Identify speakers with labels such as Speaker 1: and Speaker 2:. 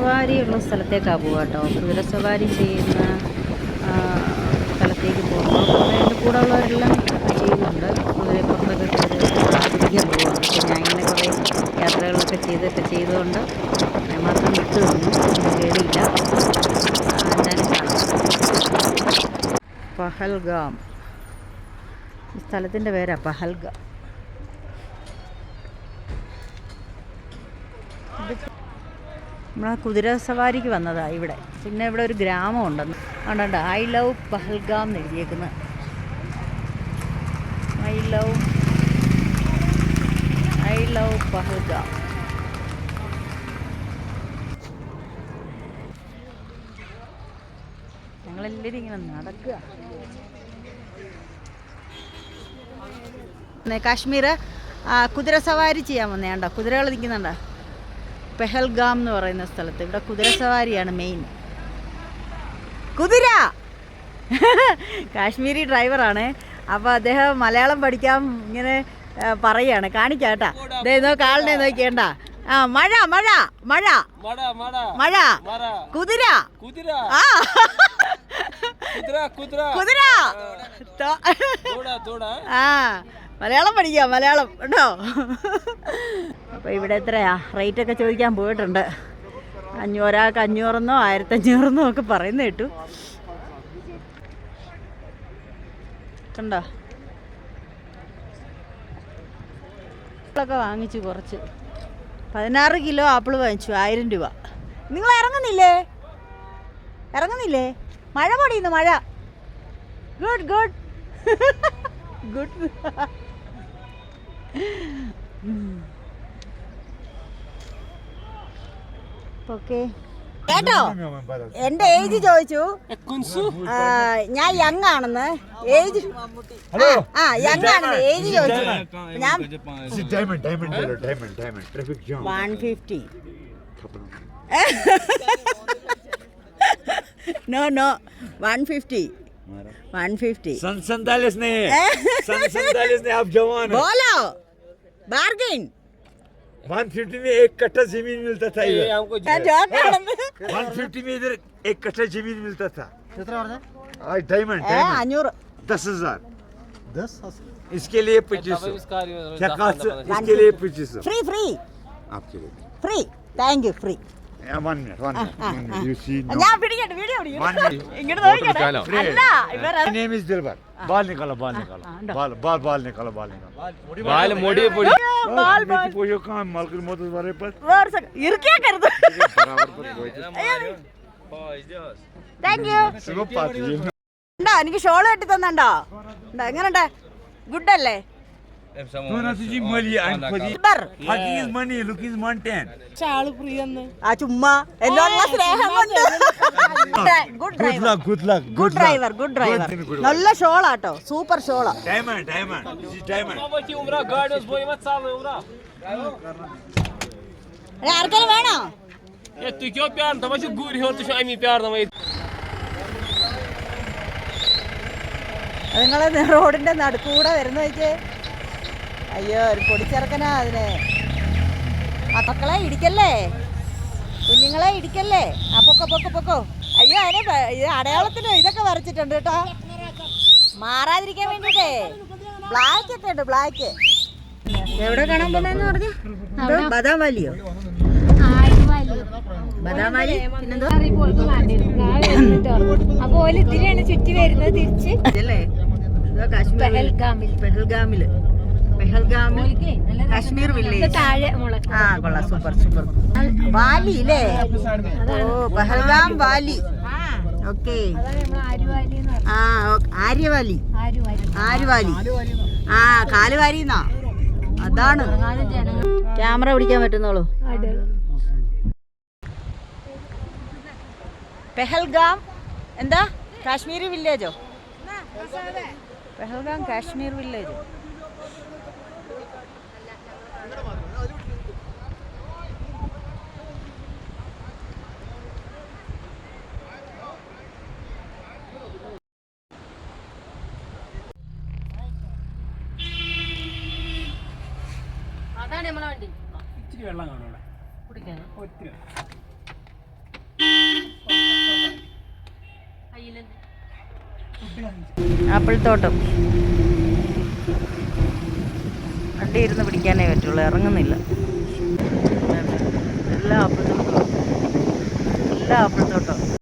Speaker 1: കുതിരസവാരിയുള്ള സ്ഥലത്തേക്കാണ് പോവുക കേട്ടോ. കുതിരസവാരി ചെയ്യുന്ന സ്ഥലത്തേക്ക് പോകുമ്പോൾ എൻ്റെ കൂടെ ഉള്ളവരെല്ലാം ചെയ്യുന്നുണ്ട്. കുതിരപ്പുറത്തൊക്കെ പിടിക്കാൻ പോവുകയാണ്. പക്ഷേ ഞാൻ ഇങ്ങനെ കുറേ യാത്രകളൊക്കെ ചെയ്തുകൊണ്ട് ഞാൻ മാത്രം വിട്ടു നിന്നു, കേടിയില്ല. എന്തായാലും കാണാം. പഹൽഗാം, ഈ സ്ഥലത്തിൻ്റെ പേരാണ് പഹൽഗാം. നമ്മൾ കുതിര സവാരിക്ക് വന്നതാണ് ഇവിടെ. പിന്നെ ഇവിടെ ഒരു ഗ്രാമം ഉണ്ടെന്ന് കണ്ടോ, ഐ ലവ് പഹൽഗാം എന്ന് എഴുതിയേക്കുന്നത്. I love Pahalgam. ഞങ്ങളെല്ലാവരും ഇങ്ങനെ നടക്കുക. കാശ്മീർ കുതിര സവാരി ചെയ്യാൻ വന്നേ കണ്ടോ, കുതിരകൾ നിൽക്കുന്നുണ്ടോ. പെഹൽഗാം എന്ന് പറയുന്ന സ്ഥലത്ത് ഇവിടെ കുതിര സവാരിയാണ് മെയിൻ. കുതിര കാശ്മീരി ഡ്രൈവറാണ്. അപ്പോൾ അദ്ദേഹം മലയാളം പഠിക്കാൻ ഇങ്ങനെ പറയാണ്. കാണിക്കാം കേട്ടാ, ഇതേന്നോ കാളിനെ നോക്കിയേണ്ട. മഴ മഴ മഴ മഴ കുതിര ആ കുതിര ആ മലയാളം പഠിക്കാം, മലയാളം കേട്ടോ. അപ്പോൾ ഇവിടെ എത്രയാ റേറ്റൊക്കെ ചോദിക്കാൻ പോയിട്ടുണ്ട്. ഒരാൾക്ക് 500 1500 ഒക്കെ പറയുന്ന കേട്ടു. കണ്ടോ, ആപ്പിളൊക്കെ വാങ്ങിച്ചു കുറച്ച്. 16 കിലോ ആപ്പിൾ വാങ്ങിച്ചു, 1000 രൂപ. നിങ്ങൾ ഇറങ്ങുന്നില്ലേ? മഴ പൊടിയുന്നു, മഴ. Good good good. ഓക്കെ കേട്ടോ, എന്റെ ഏജ് ചോദിച്ചു. ഞാൻ യങ് ആണെന്ന്, ഏജ് യങ് ആണെന്ന് ഏജ് ചോദിച്ചു. ഞാൻ 150. No 150. 150.
Speaker 2: सन 47 ने आप जवान हैं।
Speaker 1: बोलो बार्गेन.
Speaker 2: 150 में 1 कट्ठा जमीन मिलता था इधर। 150 में इधर 1 कट्ठा जमीन मिलता था।
Speaker 3: कितना होता है?
Speaker 2: डायमंड
Speaker 1: 500.
Speaker 2: 10,000
Speaker 3: 10
Speaker 2: इसके लिए 2500 क्या कास्ट इसके लिए 2500
Speaker 1: फ्री
Speaker 2: आपके लिए
Speaker 1: free. Thank you. Free.
Speaker 2: 1 minute you see no
Speaker 1: ഞാൻ പിടിക്കട്ടെ, വീഡിയോ ഇങ്ങോട്ട് നോക്കട്ടെ. അല്ല ഇവരെ
Speaker 2: my name is Dilbar. बाल निकालो बाल निकालो
Speaker 4: बाल मोड़िए पूरी
Speaker 1: बाल
Speaker 2: पोयो काम मालकिन मोटर बारे पर
Speaker 1: ഇറുക്കിയാക്കരുത്.
Speaker 2: बराबर पर
Speaker 1: താങ്ക് യു.
Speaker 2: सुनो पाती
Speaker 1: ഉണ്ടോ, എനിക്ക് ഷോൾ കെട്ടി തന്നോ? എങ്ങനെയുണ്ട്? ഗുഡ് അല്ലേ?
Speaker 2: दोनों तुझी मली and खुदी fucking is money look is mountain
Speaker 1: ആ ചുമ്മാ എന്നുള്ള സ്നേഹം കൊണ്ട്. Good driver. നല്ല ഷോളാട്ടോ, സൂപ്പർ ഷോളാ.
Speaker 2: diamond
Speaker 1: ആർക്കെങ്കിലും വേണോ? നിങ്ങളെ റോഡിന്റെ നടുക്കൂടെ വരുന്ന വെച്ചേ. അയ്യോ, ഒരു പൊടിച്ചിറക്കനാ അതിനെ. മക്കളെ ഇടിക്കല്ലേ, കുഞ്ഞുങ്ങളെ ഇടിക്കല്ലേ. ആ പൊക്കോ. അയ്യോ, അതിനെ ഇത് അടയാളത്തിന് ഇതൊക്കെ വരച്ചിട്ടുണ്ട് കേട്ടോ, മാറാതിരിക്കാൻ വേണ്ടിട്ടേ. ബ്ലാക്ക് ഒക്കെ ഉണ്ട്, ബ്ലാക്ക്. എവിടെ കാണാൻ പോണെന്ന് പറഞ്ഞു? ബദാം വാലിയോ? ബദാം വാലി പിന്നെന്തോ.
Speaker 5: അപ്പൊ ഇതിലാണ് ചുറ്റി വരുന്നത് തിരിച്ച്.
Speaker 1: ഇതല്ലേ പെഹൽഗാമില് കാശ്മീർ വില്ലേജ്. ആ കൊള്ളാം, സൂപ്പർ. വാലി അല്ലേ? ഓ, പെഹൽഗാം വാലി. ഓക്കെ. ആ ആര്യവാലി. ആ കാലുവാരിന്നാ, അതാണ്. ക്യാമറ പിടിക്കാൻ പറ്റുന്നോളൂ. പെഹൽഗാം എന്താ കാശ്മീരി വില്ലേജോ? പെഹൽഗാം കാശ്മീർ വില്ലേജ്.
Speaker 5: അതാണ് നമ്മളെ വണ്ടി.
Speaker 3: ഇച്ചിരി വെള്ളം കാണും ഇവിടെ കുടിക്കാൻ. ഒത്തിരി
Speaker 1: ആപ്പിൾ തോട്ടം. വണ്ടി ഇരുന്ന് പിടിക്കാനേ പറ്റുള്ളൂ, ഇറങ്ങുന്നില്ല.